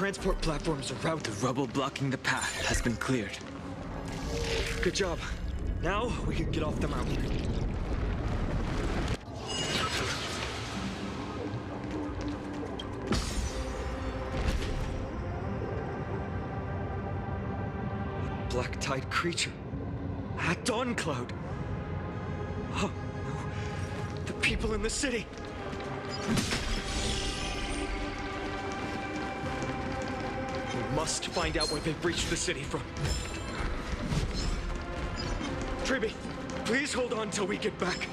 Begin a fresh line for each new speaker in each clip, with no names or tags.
transport platforms around.
The rubble blocking the path has been cleared.
Good job. Now we can get off the mountain. A black-tide creature. A dawn cloud. Oh no. The people in the city. We must find out where they've reached the city from. Triby, please hold on till we get back.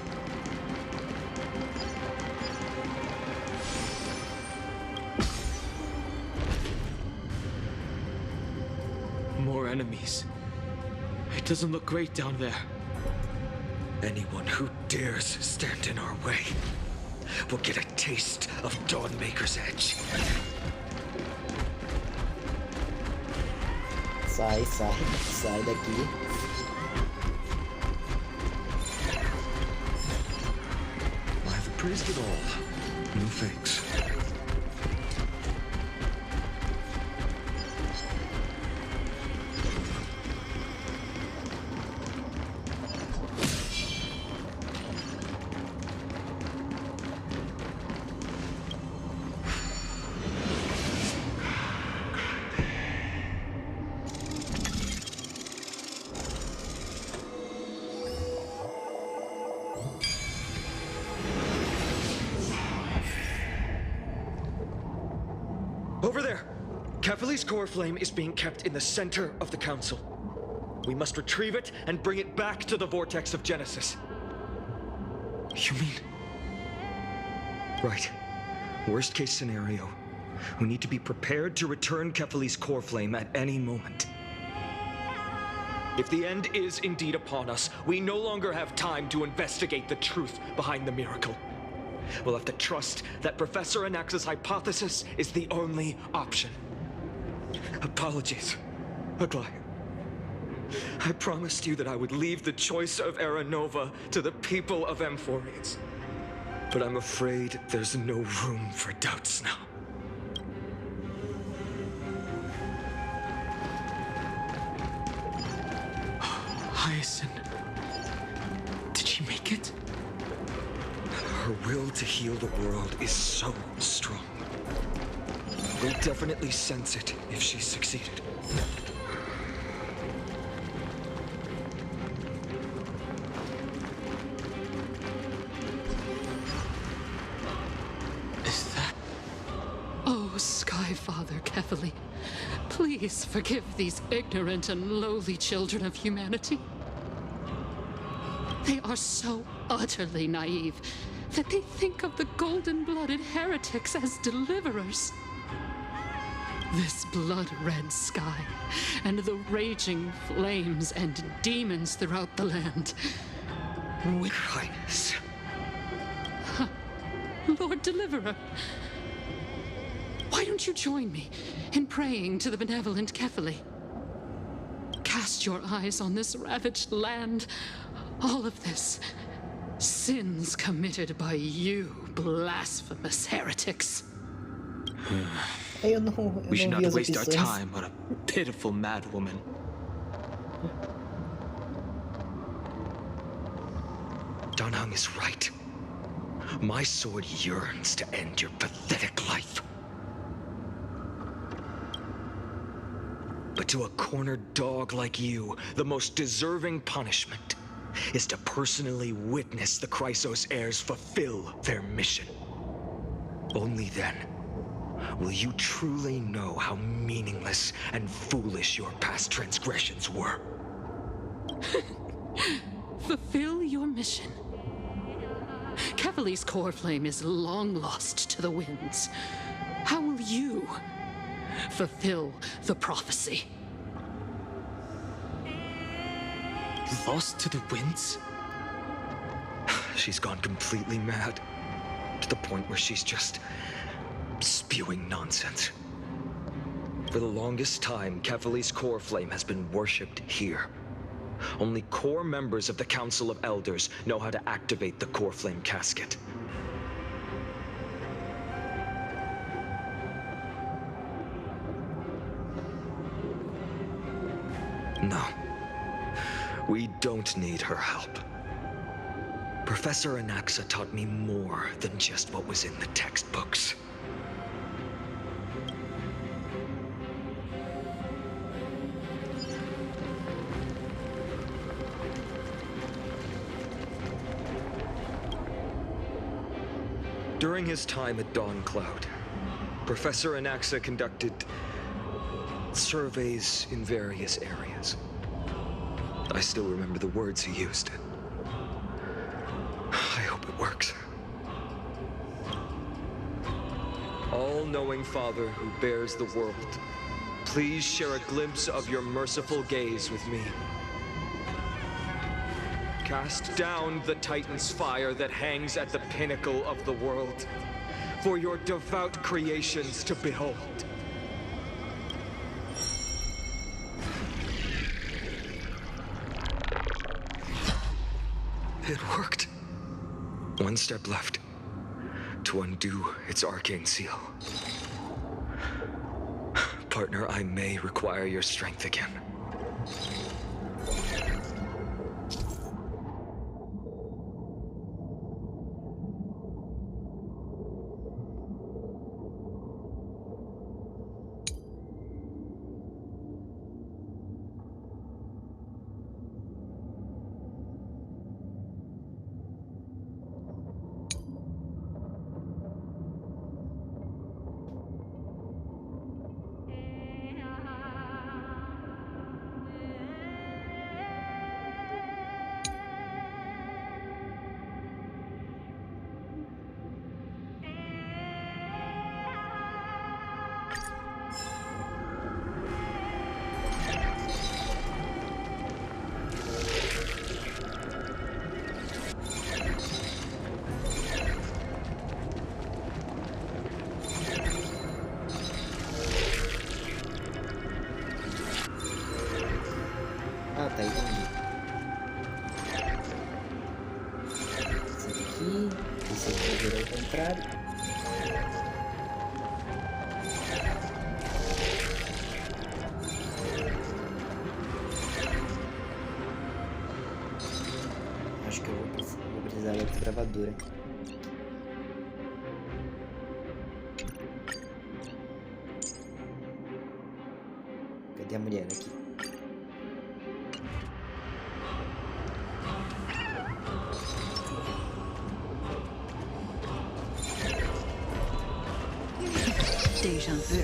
More enemies. It doesn't look great down there.
Anyone who dares stand in our way will get a taste of Dawnmaker's edge.
Sai daqui.
I've appraised it all. No thanks. Over there! Kefali's core flame is being kept in the center of the council. We must retrieve it and bring it back to the vortex of Genesis. You mean? Right. Worst case scenario. We need to be prepared to return Kefali's core flame at any moment. If the end is indeed upon us, we no longer have time to investigate the truth behind the miracle. We'll have to trust that Professor Anax's hypothesis is the only option. Apologies, Aglaia. I promised you that I would leave the choice of Era Nova to the people of Amphorians. But I'm afraid there's no room for doubts now.
Hyacinth. Did she make it?
Her will to heal the world is so strong. We'll definitely sense it if she's succeeded.
Is that...
Oh, Skyfather Kefali, please forgive these ignorant and lowly children of humanity. They are so utterly naive that they think of the golden-blooded heretics as deliverers. This blood-red sky and the raging flames and demons throughout the land.
Highness.
Lord Deliverer, why don't you join me in praying to the benevolent Kefali? Cast your eyes on this ravaged land. All of this, sins committed by you, blasphemous heretics.
We should not
vi as
waste our
opções.
time on a pitiful madwoman.
Danheng is right. My sword yearns to end your pathetic life. But to a cornered dog like you, the most deserving punishment is to personally witness the Chrysos heirs fulfill their mission. Only then will you truly know how meaningless and foolish your past transgressions were.
Fulfill your mission. Kefali's core flame is long lost to the winds. How will you fulfill the prophecy?
Lost to the winds?
She's gone completely mad, to the point where she's just spewing nonsense. For the longest time, Kefali's core flame has been worshipped here. Only core members of the Council of Elders know how to activate the core flame casket. don't need her help. Professor Anaxa taught me more than just what was in the textbooks. During his time at Dawn Cloud, Professor Anaxa conducted surveys in various areas. I still remember the words he used. I hope it works. All-knowing Father who bears the world, please share a glimpse of your merciful gaze with me. Cast down the Titan's fire that hangs at the pinnacle of the world, for your devout creations to behold. It worked. One step left to undo its arcane seal. Partner, I may require your strength again.
Ah, tá, entendi. Esse aqui virou o contrário. Acho que eu vou precisar da gravadora. Cadê a mulher aqui?
Déjà vu.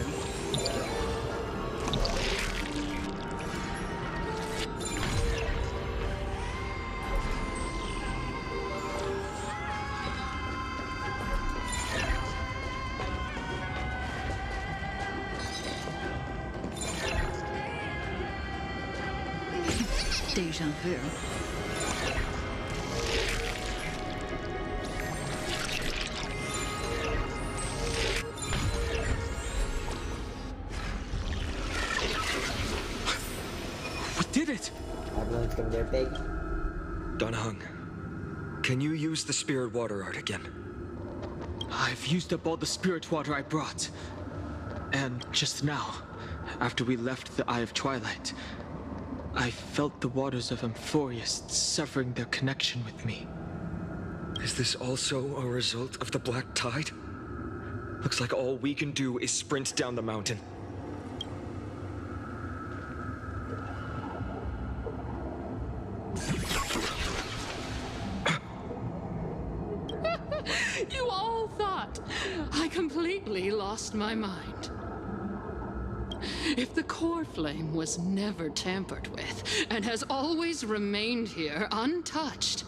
Déjà vu.
Did it?
Antes que a mulher pegue.
Donahung, can you use the spirit water art again?
I've used up all the spirit water I brought. And just now, after we left the Eye of Twilight, I felt the waters of Amphorius severing their connection with me.
Is this also a result of the Black Tide? Looks like all we can do is sprint down the mountain.
You all thought I completely lost my mind. If the core flame was never tampered with and has always remained here untouched,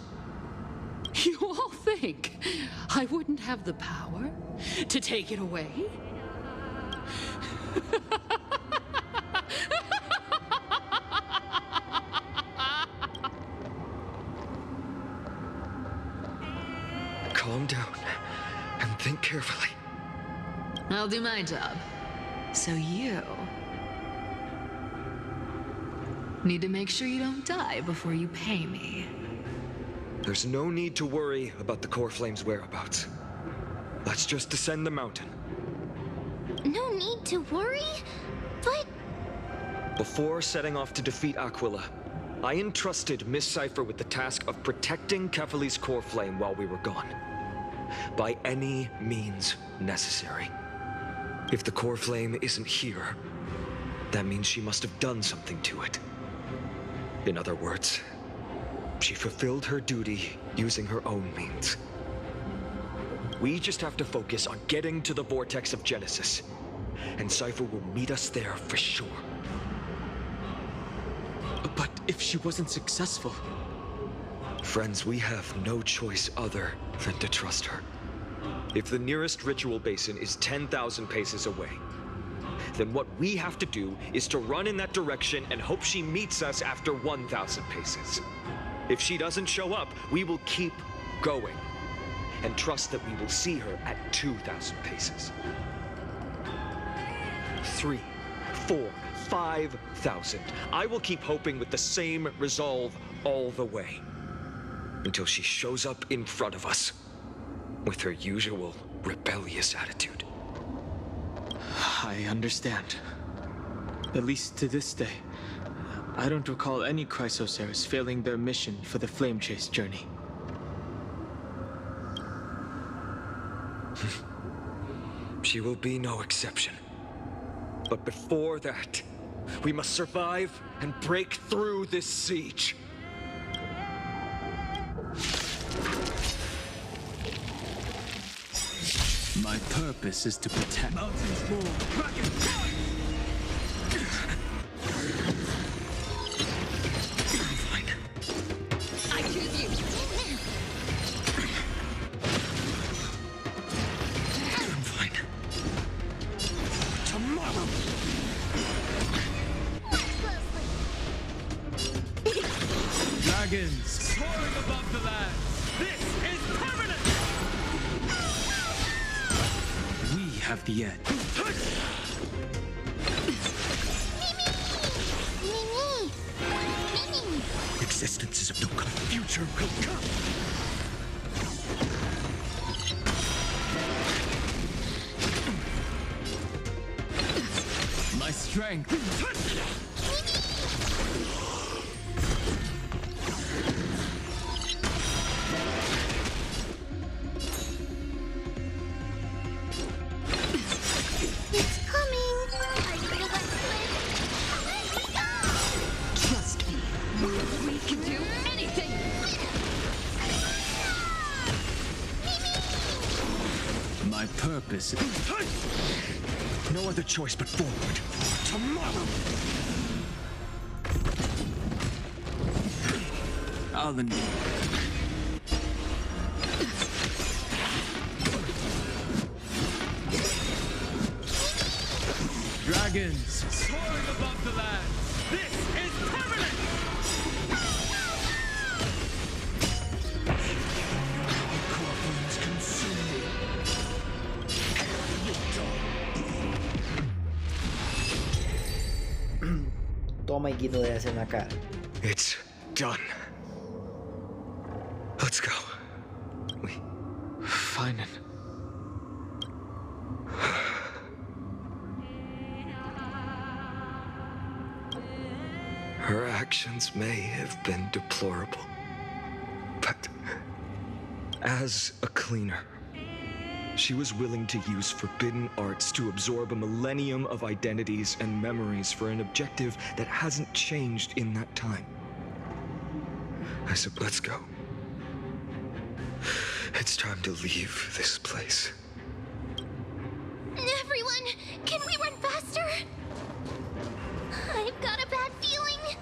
you all think I wouldn't have the power to take it away?
Calm down and think carefully.
I'll do my job. So you need to make sure you don't die before you pay me.
There's no need to worry about the core flame's whereabouts. Let's just descend the mountain.
No need to worry, but
Before setting off to defeat Aquila, I entrusted Miss Cipher with the task of protecting Kefali's core flame while we were gone. By any means necessary. If the core flame isn't here, that means she must have done something to it. In other words, she fulfilled her duty using her own means. We just have to focus on getting to the vortex of Genesis, and Cipher will meet us there for sure.
But if she wasn't successful...
Friends, we have no choice other than to trust her. If the nearest ritual basin is 10,000 paces away, then what we have to do is to run in that direction and hope she meets us after 1,000 paces. If she doesn't show up, we will keep going and trust that we will see her at 2,000 paces. 3, 4, 5,000. I will keep hoping with the same resolve all the way until she shows up in front of us with her usual rebellious attitude.
I understand. At least to this day, I don't recall any Chrysosaurs failing their mission for the Flame Chase journey.
She will be no exception. But before that, we must survive and break through this siege.
My purpose is to protect mountains more. Dragon!
Fine.
I choose you.
I'm fine.
Tomorrow! Dragons soaring above the land. This is permanent! We have the edge.
Mimi!
Existence is of no kind. Future will come. My strength.
It's coming! Are you ready to split?
Trust me. We can do anything.
My purpose.
No other choice but forward.
Tomorrow! I'll endure. Dragons soaring above the land. This is permanent! Corpus consume.
Toma ignorância na cara.
It's done. Let's go.
Fine.
Her actions may have been deplorable, but as a cleaner, she was willing to use forbidden arts to absorb a millennium of identities and memories for an objective that hasn't changed in that time. I said, let's go. It's time to leave this place.
Everyone, can we run faster? I've got a bad feeling.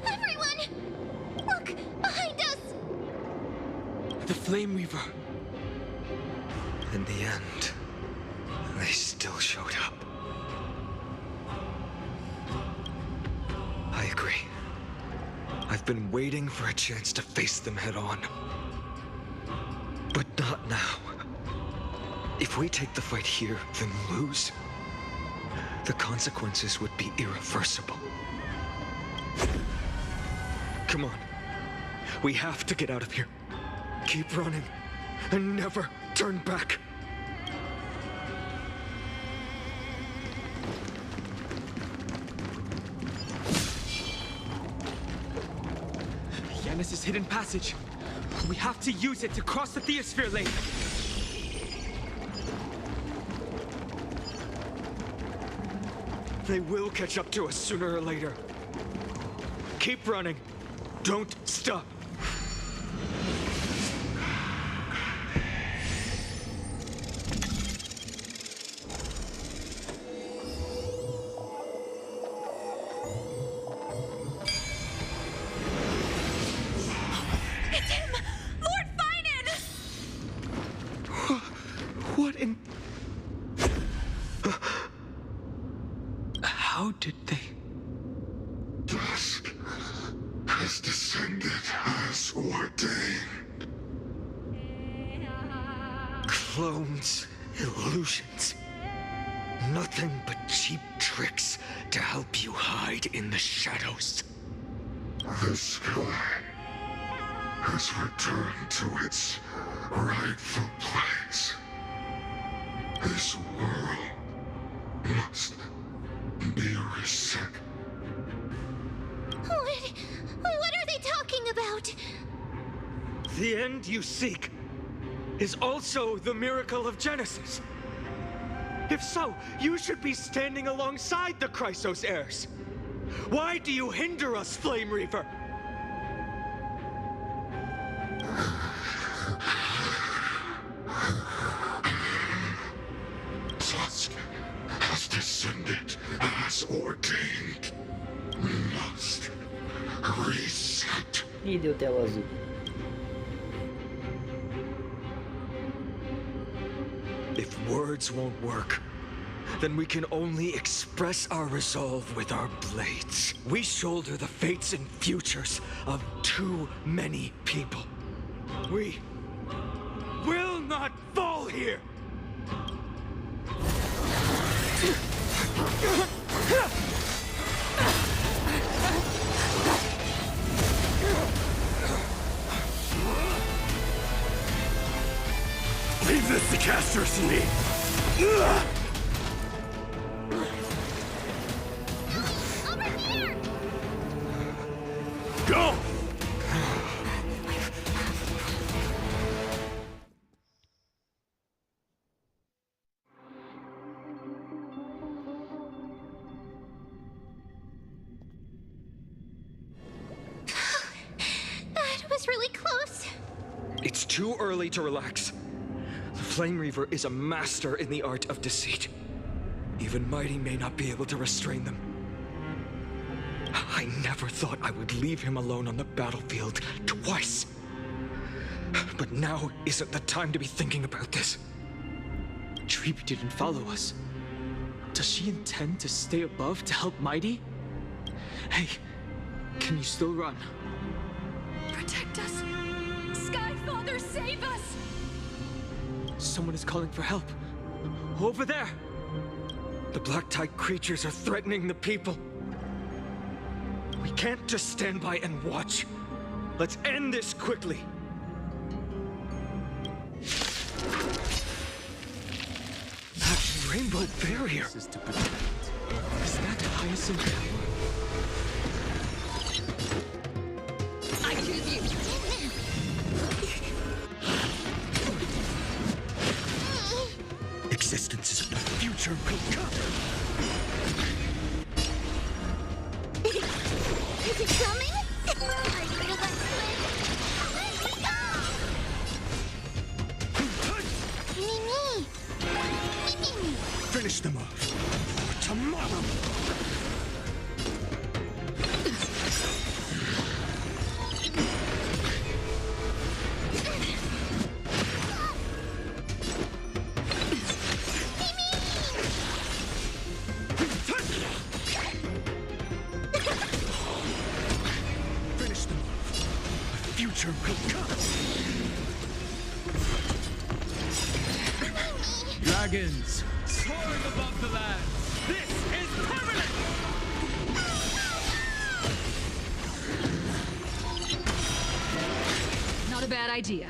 Everyone! Look, behind us!
The Flame Weaver.
In the end, they still showed up. I agree. I've been waiting for a chance to face them head on. But not now. If we take the fight here, then lose, the consequences would be irreversible. Come on. We have to get out of here. Keep running and never turn back.
Yanis's hidden passage. We have to use it to cross the Theosphere lane.
They will catch up to us sooner or later. Keep running. Don't stop.
It's him! Lord Finan!
What in...
How did they...
Dusk has descended as ordained.
Clones, illusions. Nothing but cheap tricks to help you hide in the shadows.
The sky has returned to its rightful place. This world must be reset.
What are they talking about?
The end you seek is also the miracle of Genesis. If so, you should be standing alongside the Chrysos heirs. Why do you hinder us, Flame Reaver?
Dusk has descended as ordained. We must reset.
Ih, deu tela azul.
If words won't work, then we can only express our resolve with our blades. We shoulder the fates and futures of too many people. We will not fall here!
Leave this to casters and me.
Over here!
Go!
That was really close.
It's too early to relax. The Flame Reaver is a master in the art of deceit. Even Mighty may not be able to restrain them. I never thought I would leave him alone on the battlefield twice. But now isn't the time to be thinking about this.
Treeby didn't follow us. Does she intend to stay above to help Mighty? Hey, can you still run?
Protect us! Sky Father, save us!
Someone is calling for help. Over there!
The black tide creatures are threatening the people. We can't just stand by and watch. Let's end this quickly. That rainbow barrier.
This is to protect. Is that Hyacinth Tower?
I choose you!
Existences of the future will come.
Is it coming? Are you gonna let slip? Let me go! Me.
Finish them off. For tomorrow. Finish them off. The future will come.
dragons, soaring above the lands. This is permanent!
Not a bad idea.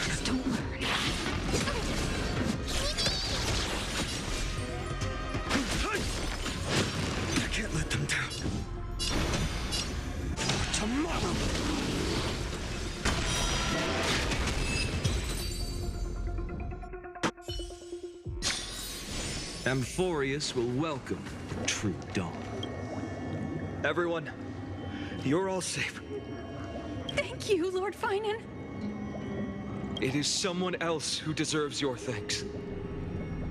Just don't learn.
I can't let them down. Tomorrow!
Amphorius will welcome the true dawn.
Everyone, you're all safe.
Thank you, Lord Finan.
It is someone else who deserves your thanks.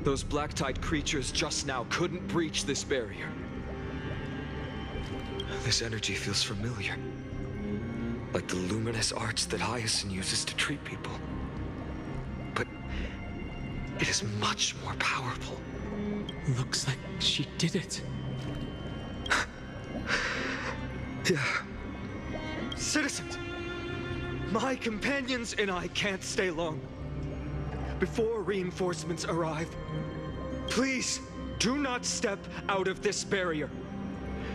Those black-tide creatures just now couldn't breach this barrier. This energy feels familiar. Like the luminous arts that Hyacinth uses to treat people. But it is much more powerful.
Looks like she did it.
Yeah. Citizens! My companions and I can't stay long. Before reinforcements arrive, please do not step out of this barrier.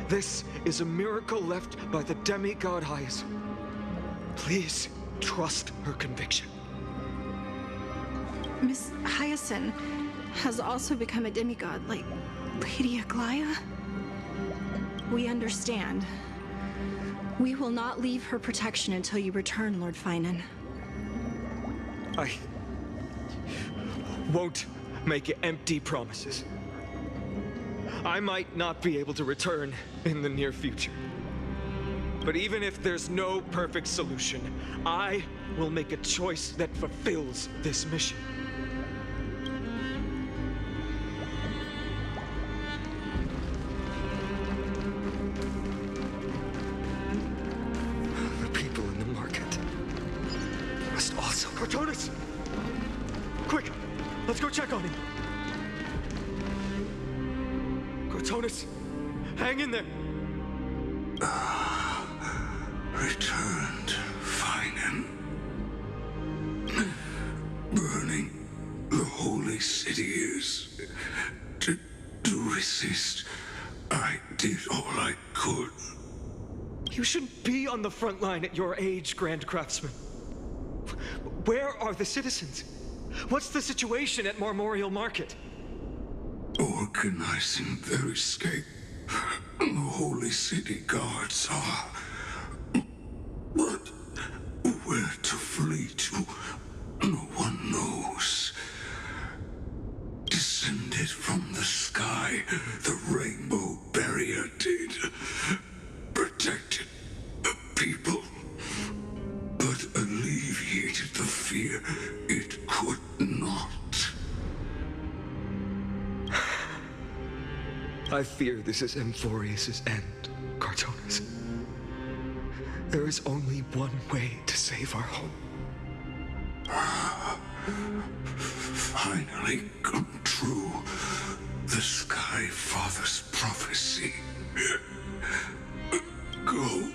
This is a miracle left by the demigod Hyacinth. Please trust her conviction.
Miss Hyacinth has also become a demigod, like Lady Aglaya. We understand. We will not leave her protection until you return, Lord Finan.
I won't make empty promises. I might not be able to return in the near future. But even if there's no perfect solution, I will make a choice that fulfills this mission. The people in the market must also... Cortonis! Quick! Let's go check on him! Cortonis! Hang in there!
Returned, Finan. Burning the holy city is... To resist, I did all I could.
You shouldn't be on the front line at your age, Grand Craftsman. Where are the citizens? What's the situation at Marmorial Market?
Organizing their escape. The holy city guards are... But where to flee to, no one knows. Descended from the sky, the rainbow barrier did. Protected the people, but alleviated the fear it could not.
I fear this is Amphorius' end, Cartonis. There is only one way to save our home.
Finally come true. The Sky Father's prophecy. Go,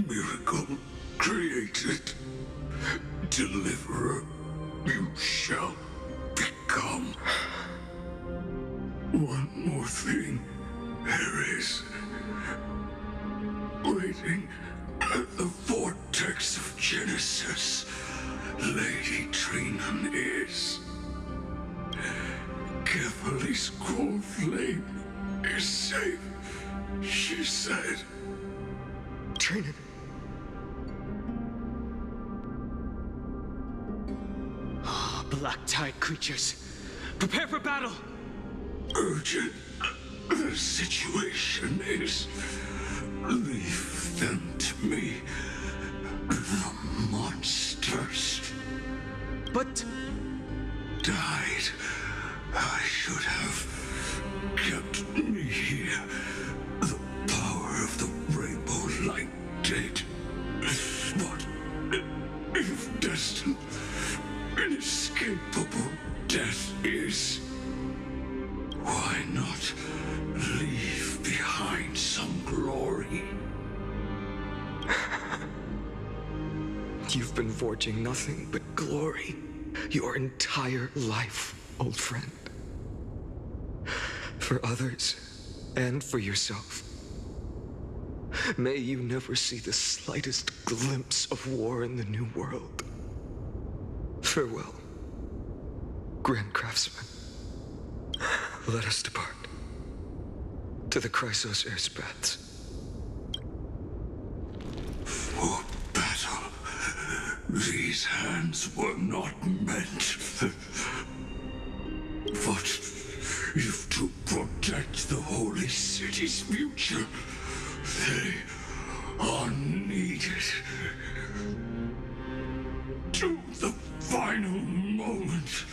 miracle created. Deliverer, you shall become. One more thing there is. Waiting at the vortex of Genesis, Lady Trinan is. Carefully scrolled flame is safe, she said.
Trinan.
Black-tide creatures. Prepare for battle!
Urgent. The situation is... Leave them to me. The monsters.
But...
Died. I should have kept me here. The power of the rainbow light did. But if destined, inescapable death is... Why not leave behind some glory?
You've been forging nothing but glory your entire life, old friend. For others, and for yourself. May you never see the slightest glimpse of war in the New World. Farewell, Grand Craftsman. Let us depart. To the Chrysos Air's baths.
For battle, these hands were not meant. But if to protect the Holy City's future, they are needed. To the final moment,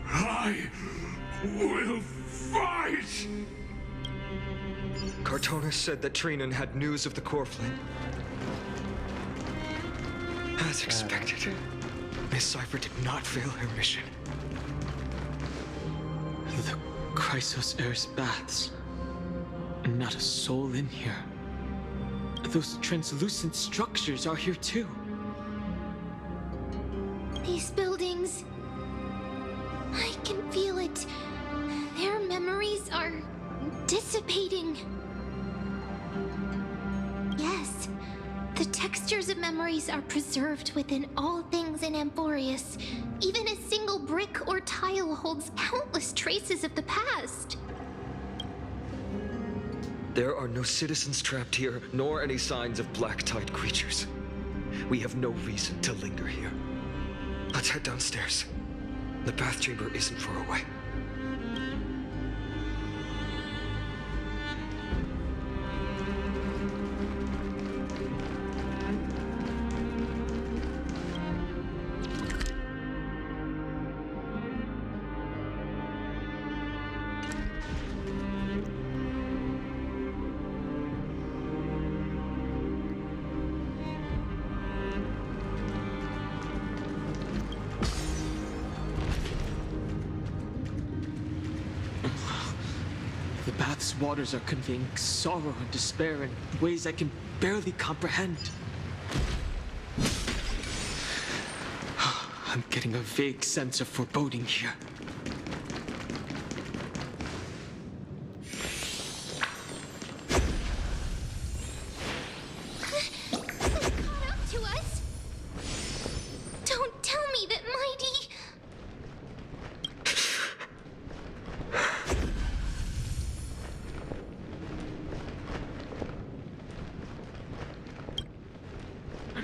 I will fight!
Cartonis said that Trinan had news of the core flame. As expected, Miss Cypher did not fail her mission.
The Chrysos Air's baths. Not a soul in here. Those translucent structures are here too.
These buildings... I can feel it. Their memories are dissipating. Yes, the textures of memories are preserved within all things in Amphorius. Even a single brick or tile holds countless traces of the past.
There are no citizens trapped here, nor any signs of black-tide creatures. We have no reason to linger here. Let's head downstairs. The bath chamber isn't far away.
Bath's waters are conveying sorrow and despair in ways I can barely comprehend. I'm getting a vague sense of foreboding here.
Caught up to us? Don't tell me that Mighty...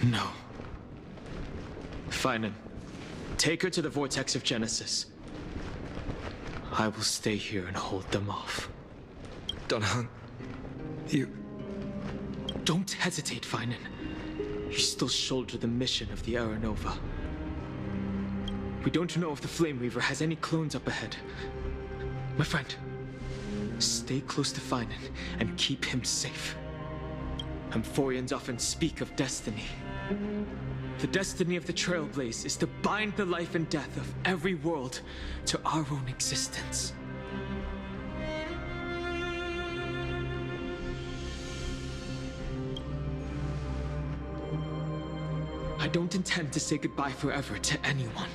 No. Finan, take her to the Vortex of Genesis. I will stay here and hold them off.
Dan Heng, you...
Don't hesitate, Finan. You still shoulder the mission of the Aeronova. We don't know if the Flame Weaver has any clones up ahead. My friend, stay close to Finan and keep him safe. Amphorians often speak of destiny. The destiny of the Trailblaze is to bind the life and death of every world to our own existence. I don't intend to say goodbye forever to anyone.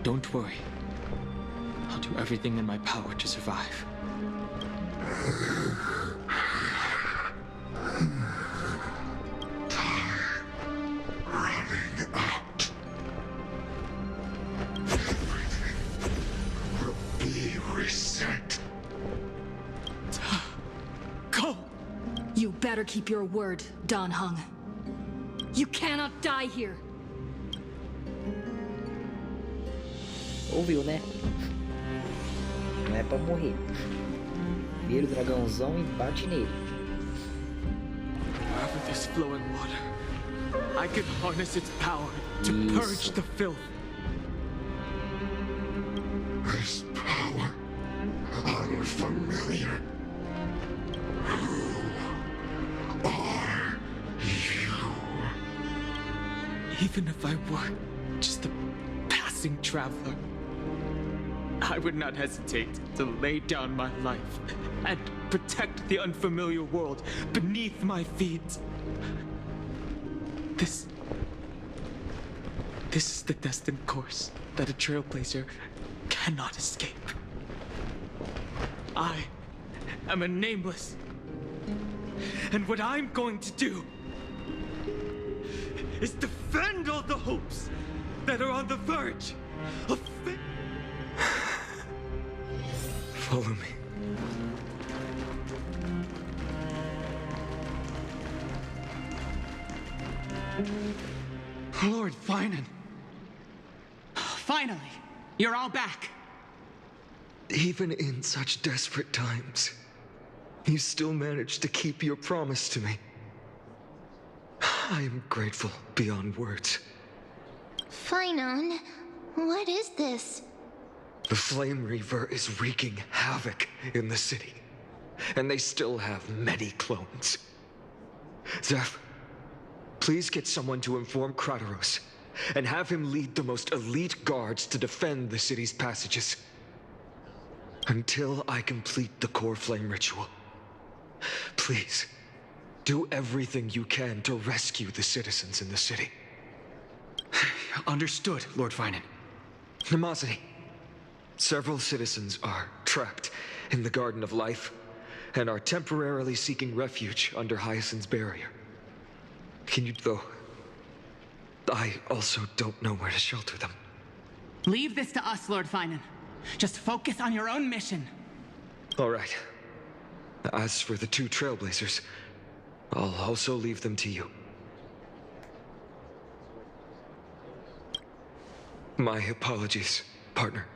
Don't worry. I'll do everything in my power to survive.
Running out. Everything will be reset.
Go!
You better keep your word, Dan Heng. You cannot die here.
Ouviu, né? Não é pra morrer. Vira o dragãozão e bate nele.
Wherever there's flowing water, I can harness its power to purge the filth.
This power, unfamiliar. Who are you?
Even if I were just a passing traveler, I would not hesitate to lay down my life and protect the unfamiliar world beneath my feet. This is the destined course that a trailblazer cannot escape. I am a nameless. And what I'm going to do is defend all the hopes that are on the verge of Follow me.
Lord Finan. Finally, you're all back.
Even in such desperate times, you still managed to keep your promise to me. I am grateful beyond words.
Finan, what is this?
The Flame Reaver is wreaking havoc in the city, and they still have many clones. Zeph, please get someone to inform Kratos, and have him lead the most elite guards to defend the city's passages. Until I complete the core flame ritual. Please, do everything you can to rescue the citizens in the city.
Understood, Lord Finan.
Nemosity. Several citizens are trapped in the Garden of Life and are temporarily seeking refuge under Hyacinth's barrier. Can you, though? I also don't know where to shelter them.
Leave this to us, Lord Finan. Just focus on your own mission.
All right. As for the two trailblazers, I'll also leave them to you. My apologies, partner.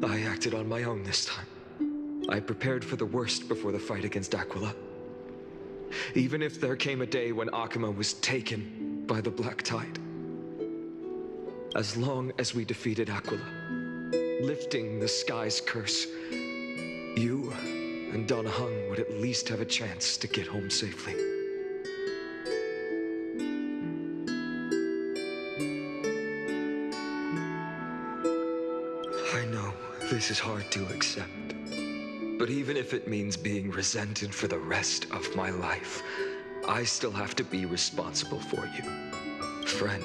I acted on my own this time. I prepared for the worst before the fight against Aquila. Even if there came a day when Akuma was taken by the Black Tide. As long as we defeated Aquila, lifting the sky's curse, you and Donna Hung would at least have a chance to get home safely. I know this is hard to accept, but even if it means being resented for the rest of my life, I still have to be responsible for you. Friend,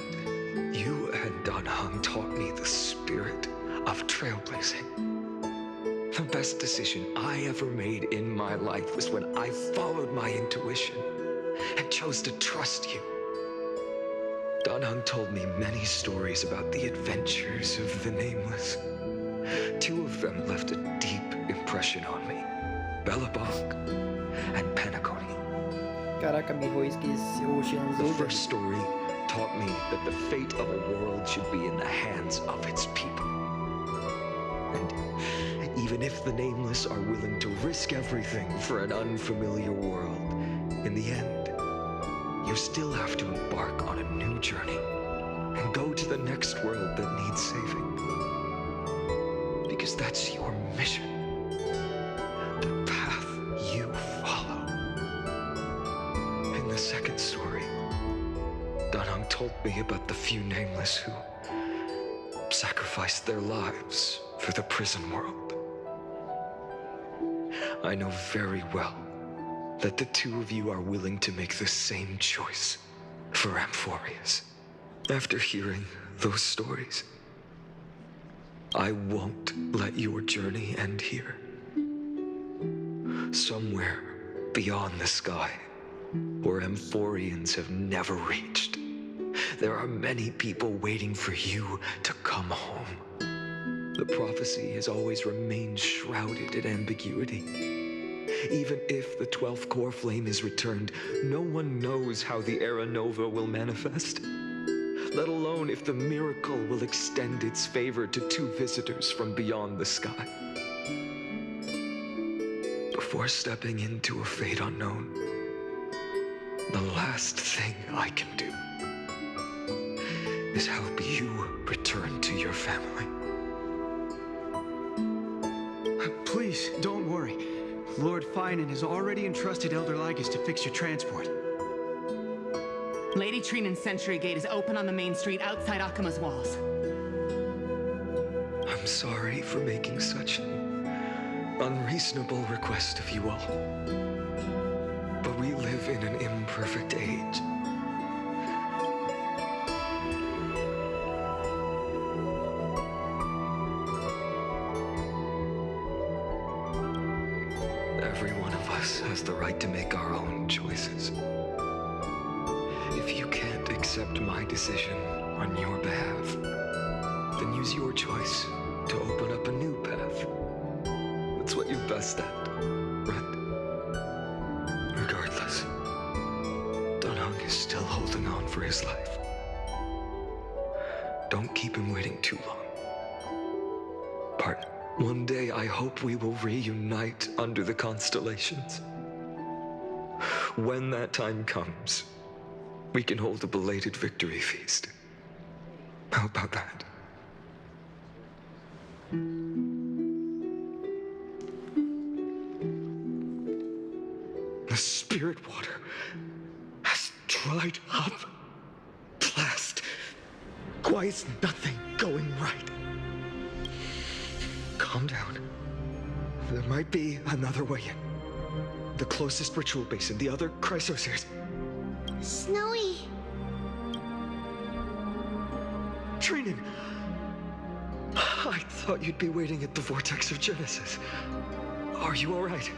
you and Donna Hung taught me the spirit of trailblazing. The best decision I ever made in my life was when I followed my intuition and chose to trust you. Donna Hung told me many stories about the adventures of the Nameless. Two of them left a deep impression on me. Bellabog and Penacony.
Caraca, Miho esqueceu o Shinzo.
The first story taught me that the fate of a world should be in the hands of its people. And even if the Nameless are willing to risk everything for an unfamiliar world, in the end, you still have to embark on a new journey and go to the next world that needs saving. Because that's your mission. The path you follow. In the second story, Donna Hung told me about the few Nameless who sacrificed their lives for the prison world. I know very well that the two of you are willing to make the same choice for Amphorius. After hearing those stories, I won't let your journey end here. Somewhere beyond the sky, where Amphorians have never reached, there are many people waiting for you to come home. The prophecy has always remained shrouded in ambiguity. Even if the 12th core flame is returned, no one knows how the Era Nova will manifest, let alone if the miracle will extend its favor to two visitors from beyond the sky. Before stepping into a fate unknown, the last thing I can do is help you return to your family.
Please, don't worry. Lord Finan has already entrusted Elder Lygus to fix your transport. Lady Trinan's Sentry Gate is open on the main street outside Akuma's walls.
I'm sorry for making such an unreasonable request of you all. But we live in an imperfect age.
Every one of us has the right to make our own choices. If you can't accept my decision on your behalf, then use your choice to open up a new path. That's what you're best at, right? Regardless, Dunhung is still holding on for his life. Don't keep him waiting too long. Part, one day I hope we will reunite under the constellations. When that time comes, we can hold a belated victory feast. How about that? The spirit water has dried up. Blast. Why is nothing going right? Calm down. There might be another way in. The closest ritual basin, the other chrysociers.
Snowy.
Trinan! I thought you'd be waiting at the vortex of Genesis. Are you alright?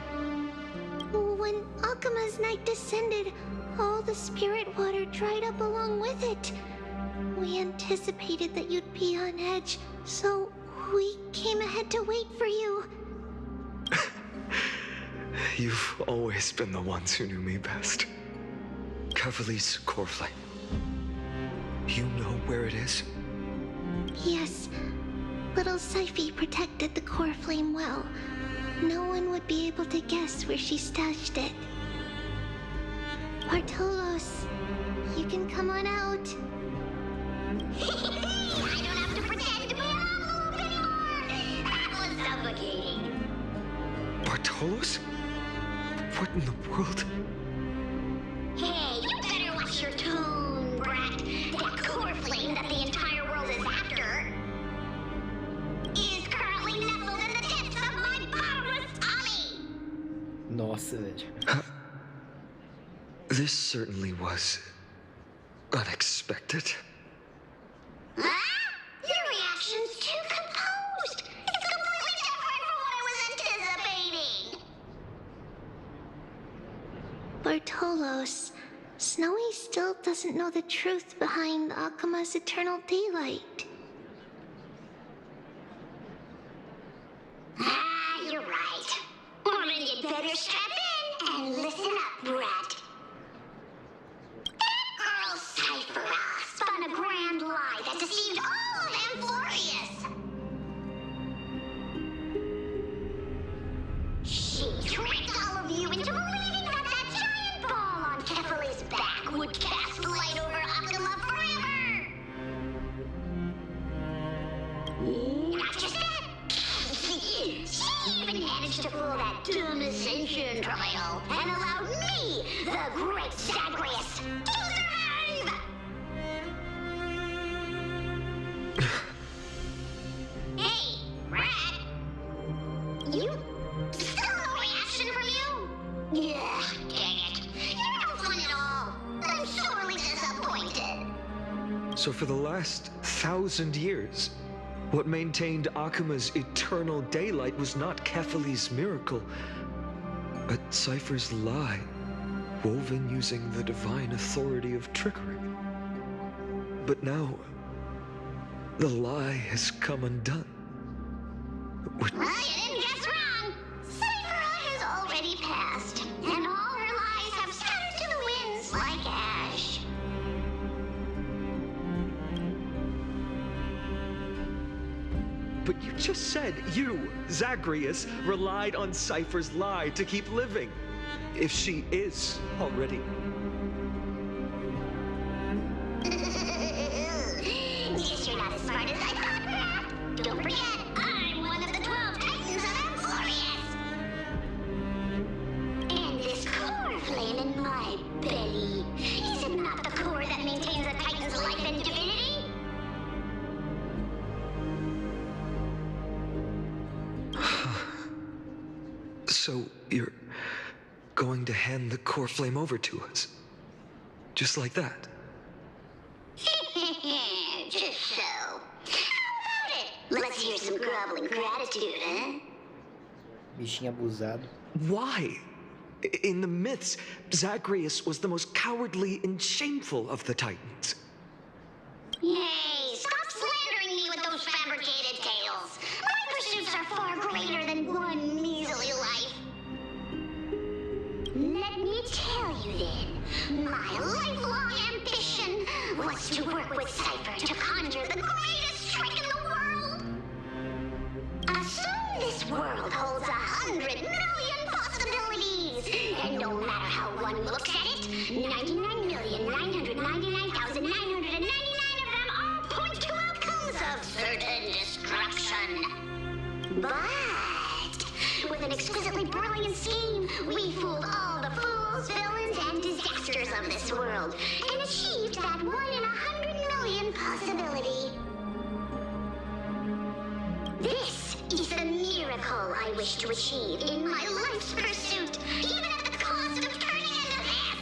When Akuma's night descended, all the spirit water dried up along with it. We anticipated that you'd be on edge, so we came ahead to wait for you.
You've always been the ones who knew me best. Kavali's core flame. You know where it is?
Yes. Little Syphie protected the core flame well. No one would be able to guess where she stashed it. Bartolos, you can come on out.
I don't have to pretend to be an envelope anymore! That was suffocating.
Bartolos? What in the world?
Hey, you better watch your tone, brat. That core flame that the entire world is after is currently nestled in the depths of my bottomless tummy!
Nossa, velho.
This certainly was unexpected.
Huh? Your reaction's too composed. It's completely different from what I was anticipating.
Bartolos, Snowy still doesn't know the truth behind Akuma's eternal daylight.
Ah, you're right. Well, then you'd better strap in and listen up, brat. That girl Cypher spun a grand lie that deceived all of Amphorius. She tricked all of you into believing that that giant ball on Kefali's back would cast light over Akuma forever. Not just that. She even managed to fool that dumb Ascension trial and allowed me, the Great Zagreus, to survive! Hey, Brad! You... still no reaction from you? Yeah, dang it. You're no fun at all. I'm sorely disappointed.
So for the last 1,000 years, what maintained Akuma's eternal daylight was not Kefali's miracle, but Cypher's lie, woven using the divine authority of trickery. But now, the lie has come undone.
Well, you didn't guess wrong. Cypher has already passed, and all her lies have scattered to the winds like ash.
But you just said you, Zagreus, relied on Cypher's lie to keep living. If she is already.
Guess you're not as smart as I thought, Brad. Don't forget, I'm one of the 12 Titans of Amphorius. And this core flame in my belly, is it not the core that maintains a Titan's life and divinity?
So you're going to hand the core flame over to us? Just like that?
Just so. How about it? Let's hear some groveling gratitude, huh?
Bichinho abusado.
Why? In the myths, Zagreus was the most cowardly and shameful of the Titans.
Hey, stop slandering me with those fabricated tales. My pursuits are far greater than one measly life. Let me tell you then, my lifelong ambition was to work with Cypher to conjure the greatest trick in the world. Assume this world holds 100 million possibilities, and no matter how one looks at it, 99,999,999 of them all point to outcomes of certain destruction. But with an exquisitely brilliant scheme, we fooled all the fools, villains, and disasters of this world, and achieved that 1 in 100 million possibility. This is the miracle I wish to achieve in my life's pursuit, even at the cost of turning into this.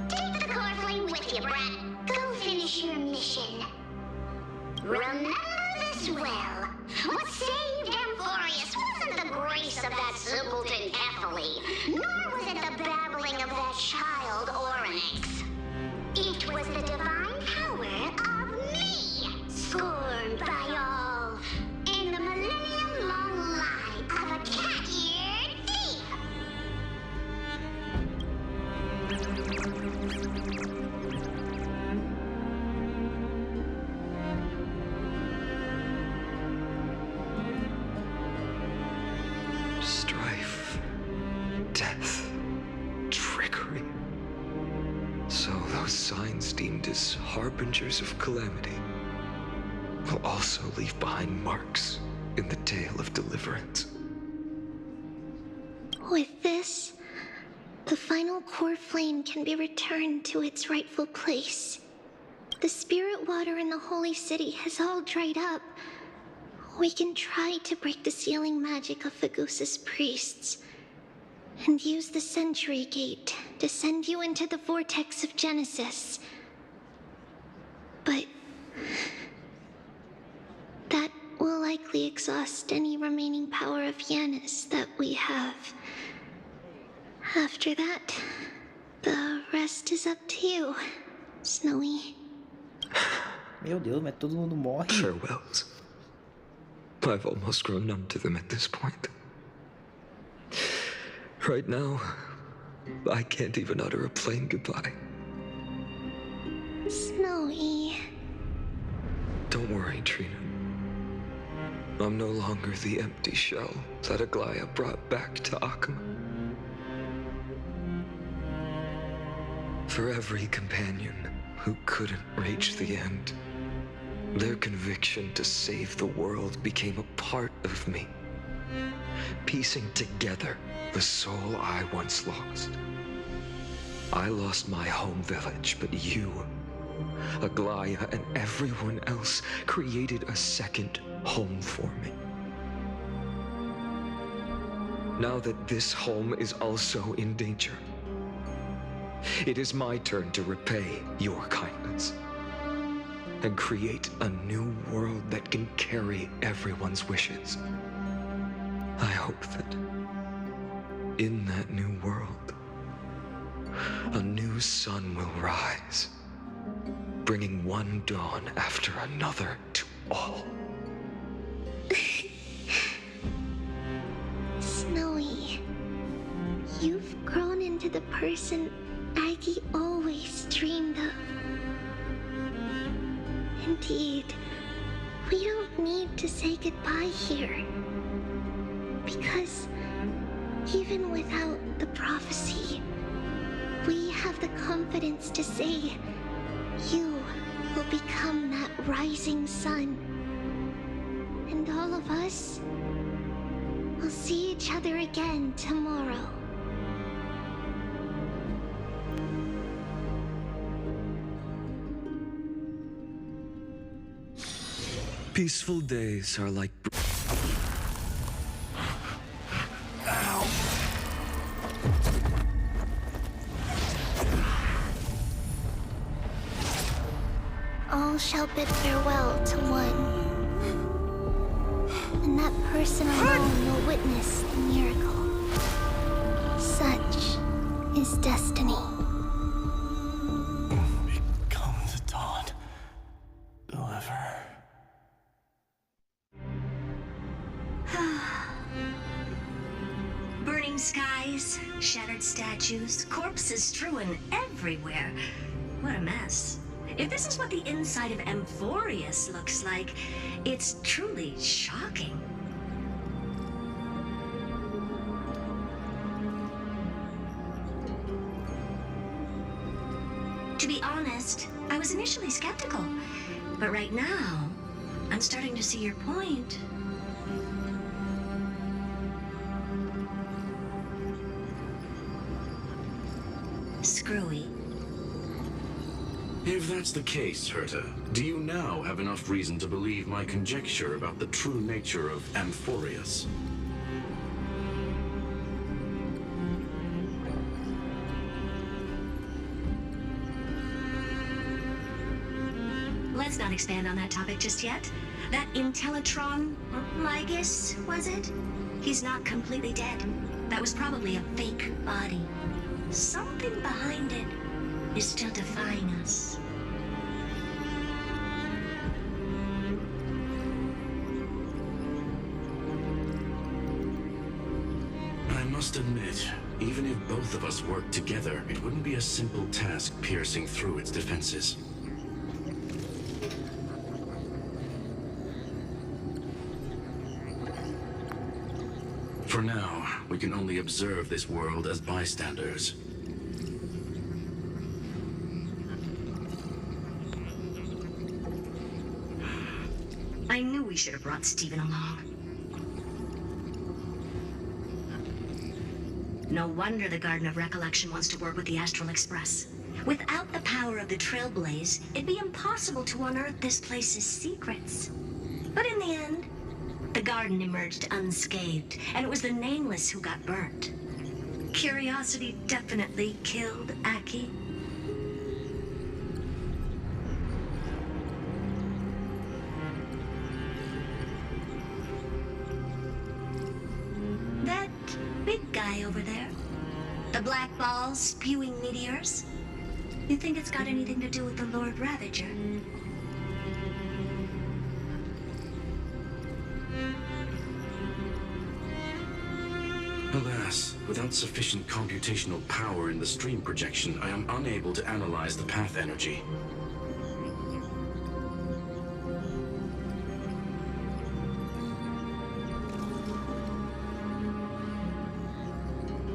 Take the core flame with you, brat. Go finish your mission. Remember this well. What saved Amphorius wasn't the grace of that simpleton Ephyli, nor was it the babbling of that child Oryx. It was the divine power of me, scorned by all, and the millennium-long lie of a cat-eared thief.
Strife, death, trickery. So those signs deemed as harbingers of calamity will also leave behind marks in the tale of deliverance.
With this, the final core flame can be returned to its rightful place. The spirit water in the holy city has all dried up. We can try to break the sealing magic of Fagusa's priests and use the Century Gate to send you into the vortex of Genesis. But that will likely exhaust any remaining power of Yanis that we have. After that, the rest is up to you, Snowy.
Meu Deus, mas todo mundo morre.
Farewells. I've almost grown numb to them at this point. Right now, I can't even utter a plain goodbye.
Snowy.
Don't worry, Trina. I'm no longer the empty shell that Aglaya brought back to Akuma. For every companion who couldn't reach the end, their conviction to save the world became a part of me, piecing together the soul I once lost. I lost my home village, but you, Aglaya, and everyone else created a second home for me. Now that this home is also in danger, it is my turn to repay your kindness and create a new world that can carry everyone's wishes. I hope that in that new world, a new sun will rise, bringing one dawn after another to all.
Snowy, you've grown into the person Aggie always dreamed of. Indeed, we don't need to say goodbye here. Because even without the prophecy, we have the confidence to say you will become that rising sun. And all of us will see each other again tomorrow.
Peaceful days are like...
All shall bid farewell to one. and that person alone will witness the miracle. Such is destiny.
Become the dawn. Deliver.
Burning skies, shattered statues, corpses strewn everywhere. What a mess. If this is what the inside of Amphorius looks like, it's truly shocking. To be honest, I was initially skeptical, but right now, I'm starting to see your point. Screwy.
If that's the case, Herta, do you now have enough reason to believe my conjecture about the true nature of Amphorius?
Let's not expand on that topic just yet. That Intellitron, Lygus, was it? He's not completely dead. That was probably a fake body. Something behind it is still defying us.
I must admit, even if both of us worked together, it wouldn't be a simple task piercing through its defenses. For now, we can only observe this world as bystanders.
I knew we should have brought Stephen along. No wonder the Garden of Recollection wants to work with the Astral Express. Without the power of the Trailblaze, it'd be impossible to unearth this place's secrets. But in the end, the garden emerged unscathed, and it was the Nameless who got burnt. Curiosity definitely killed Aki. That big guy over there, the black ball spewing meteors, you think it's got anything to do with the Lord Ravager?
Alas, without sufficient computational power in the stream projection, I am unable to analyze the path energy.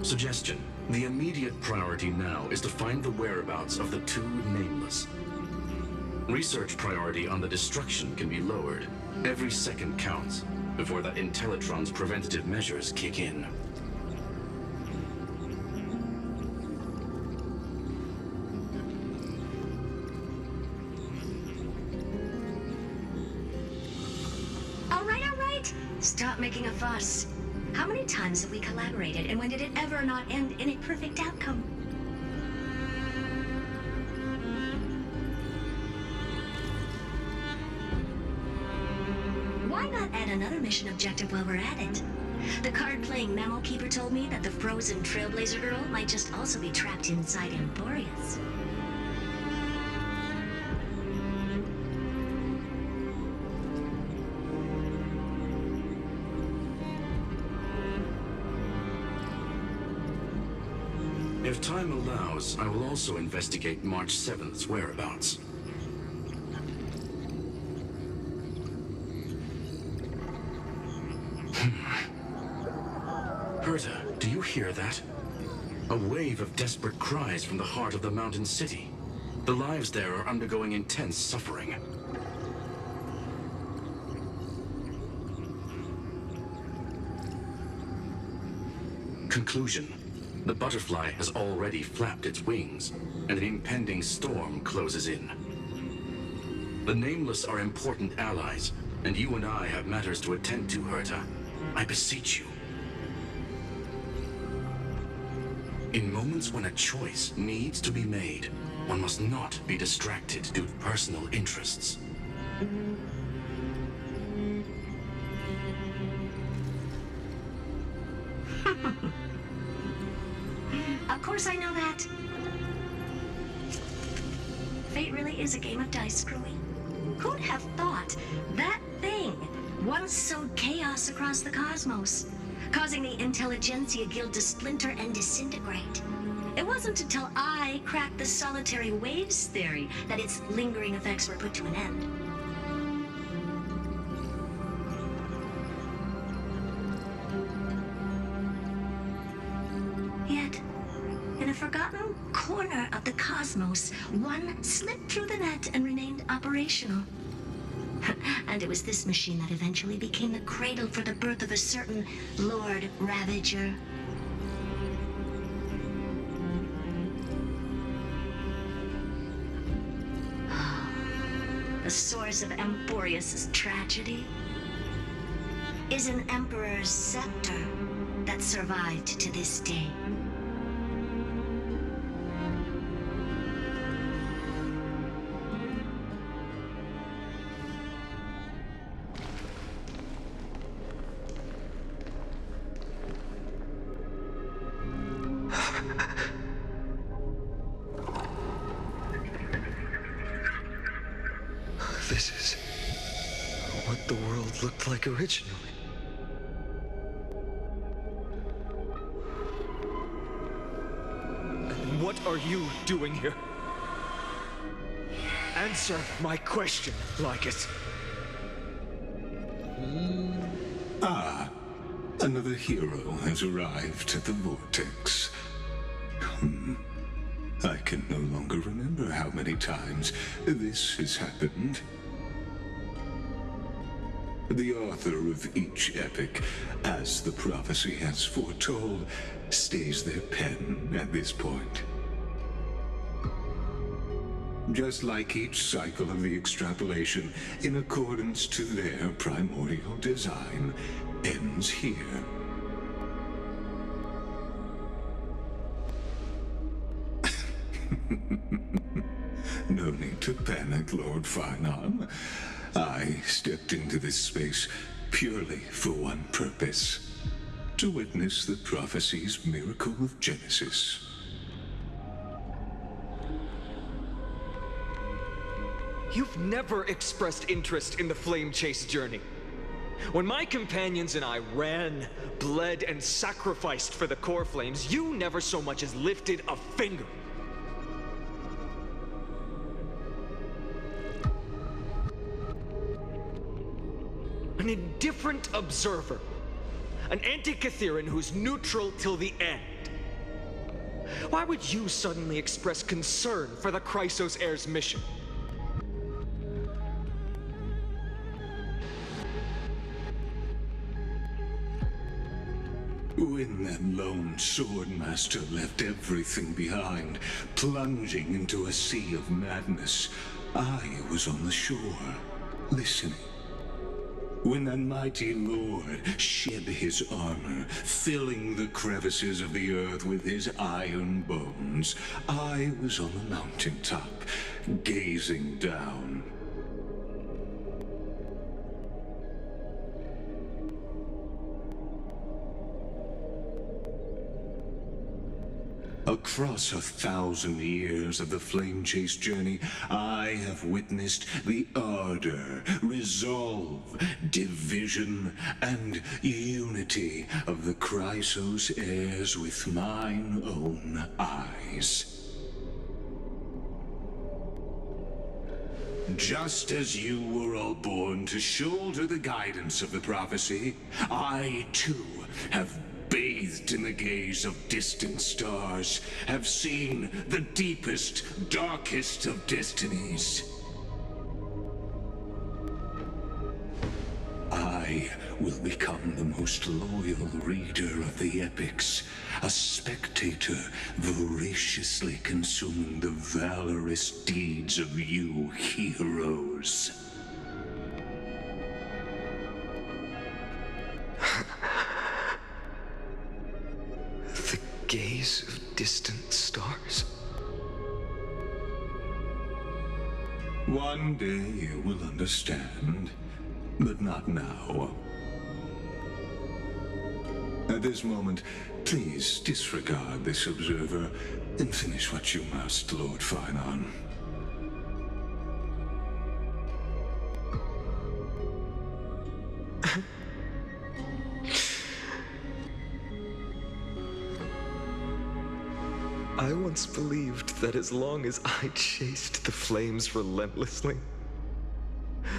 Suggestion. The immediate priority now is to find the whereabouts of the two Nameless. Research priority on the destruction can be lowered. Every second counts before that Intellitron's preventative measures kick in.
All right. Stop making a fuss. How many times have we collaborated, and when did it ever not end in a perfect outcome? Why not add another mission objective while we're at it? The card-playing memo keeper told me that the frozen Trailblazer girl might just also be trapped inside Amphorius.
If time allows, I will also investigate March 7th's whereabouts. Herta, do you hear that? A wave of desperate cries from the heart of the mountain city. The lives there are undergoing intense suffering. Conclusion. The butterfly has already flapped its wings, and an impending storm closes in. The Nameless are important allies, and you and I have matters to attend to, Herta. I beseech you. In moments when a choice needs to be made, one must not be distracted due to personal interests.
Of course I know that. Fate really is a game of dice, Screwy. Who'd have thought that thing once sowed chaos across the cosmos, causing the Intelligentsia Guild to splinter and disintegrate? It wasn't until I cracked the solitary waves theory that its lingering effects were put to an end. Yet, in a forgotten corner of the cosmos, one slipped through the net and remained operational. And it was this machine that eventually became the cradle for the birth of a certain Lord Ravager. The source of Emporius' tragedy is an Emperor's scepter that survived to this day.
This is what the world looked like originally.
And what are you doing here? Answer my question, Lycus.
Ah, another hero has arrived at the vortex. I can no longer remember how many times this has happened. The author of each epic, as the prophecy has foretold, stays their pen at this point. Just like each cycle of the extrapolation, in accordance to their primordial design, ends here. No need to panic, Lord Finearm. I stepped into this space purely for one purpose: to witness the prophecy's miracle of Genesis.
You've never expressed interest in the Flame Chase journey. When my companions and I ran, bled, and sacrificed for the core flames, you never so much as lifted a finger. An indifferent observer. An anti-Catheran who's neutral till the end. Why would you suddenly express concern for the Chrysos heir's mission?
When that lone swordmaster left everything behind, plunging into a sea of madness, I was on the shore, listening. When that mighty lord shed his armor, filling the crevices of the earth with his iron bones, I was on the mountaintop, gazing down. Across 1,000 years of the Flame Chase journey, I have witnessed the ardor, resolve, division, and unity of the Chrysos heirs with mine own eyes. Just as you were all born to shoulder the guidance of the prophecy, I too have bathed in the gaze of distant stars, have seen the deepest, darkest of destinies. I will become the most loyal reader of the epics, a spectator voraciously consuming the valorous deeds of you heroes.
Gaze of distant stars.
One day you will understand, but not now. At this moment, please disregard this observer and finish what you must, Lord Finon.
I once believed that as long as I chased the flames relentlessly,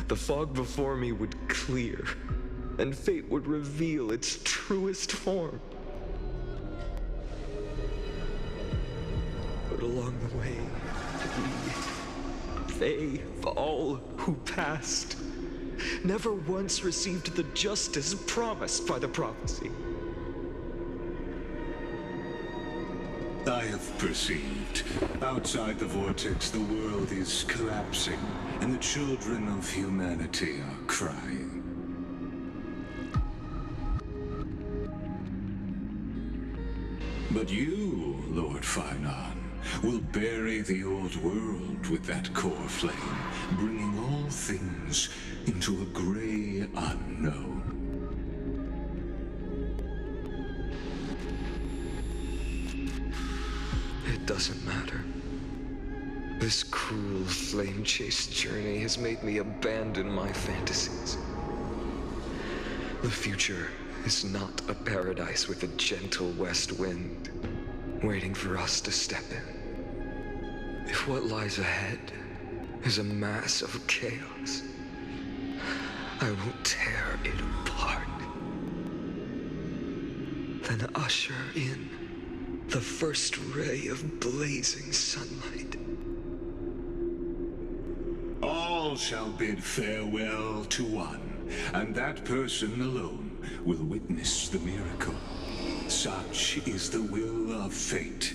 the fog before me would clear, and fate would reveal its truest form. But along the way, they, all who passed, never once received the justice promised by the prophecy.
I have perceived. Outside the vortex, the world is collapsing, and the children of humanity are crying. But you, Lord Finon, will bury the old world with that core flame, bringing all things into a gray unknown.
It doesn't matter. This cruel flame-chased journey has made me abandon my fantasies. The future is not a paradise with a gentle west wind, waiting for us to step in. If what lies ahead is a mass of chaos, I will tear it apart. Then usher in the first ray of blazing sunlight.
All shall bid farewell to one, and that person alone will witness the miracle. Such is the will of fate.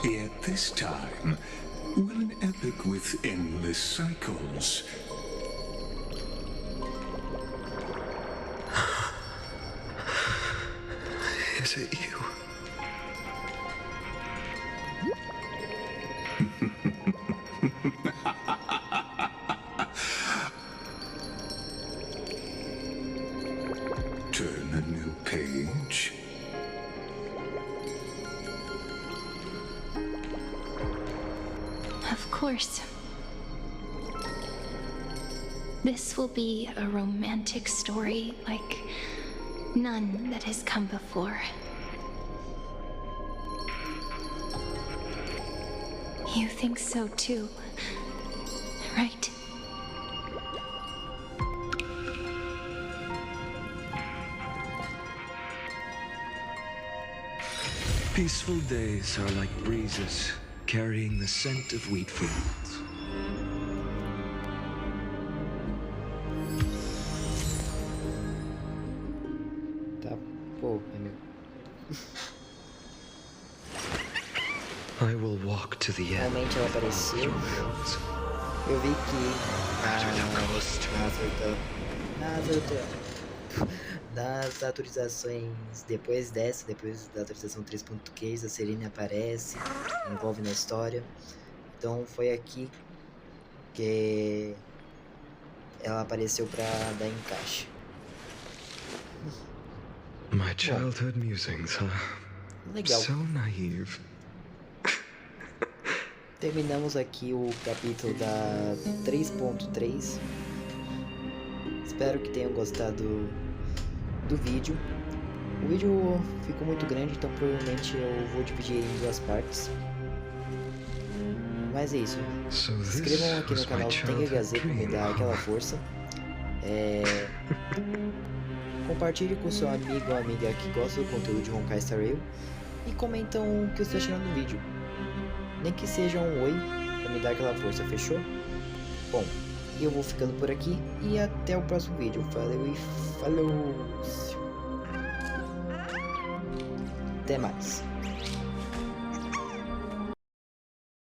Yet this time, will an epic with endless cycles.
Is it you?
Turn a new page.
Of course. This will be a romantic story like none that has come before. You think so too, right?
Peaceful days are like breezes carrying the scent of wheat fields. I will walk to the end.
Realmente ela apareceu. Eu vi que nas atualizações depois da atualização 3.15, a Serene aparece, envolve na história. Então foi aqui que ela apareceu para dar encaixe.
My childhood musings, huh?
Legal.
So naive.
Terminamos aqui o capítulo da 3.3. Espero que tenham gostado do vídeo. O vídeo ficou muito grande, então provavelmente eu vou dividir em duas partes. Mas é isso. Se inscrevam aqui no canal TengaHZ para me dar aquela força. Compartilhe com seu amigo ou amiga que gosta do conteúdo de Honkai Star Rail. E comentam o que você está achando do vídeo. Nem que seja um oi para me dar aquela força, fechou? Bom, eu vou ficando por aqui e até o próximo vídeo. Valeu e falou! Até mais!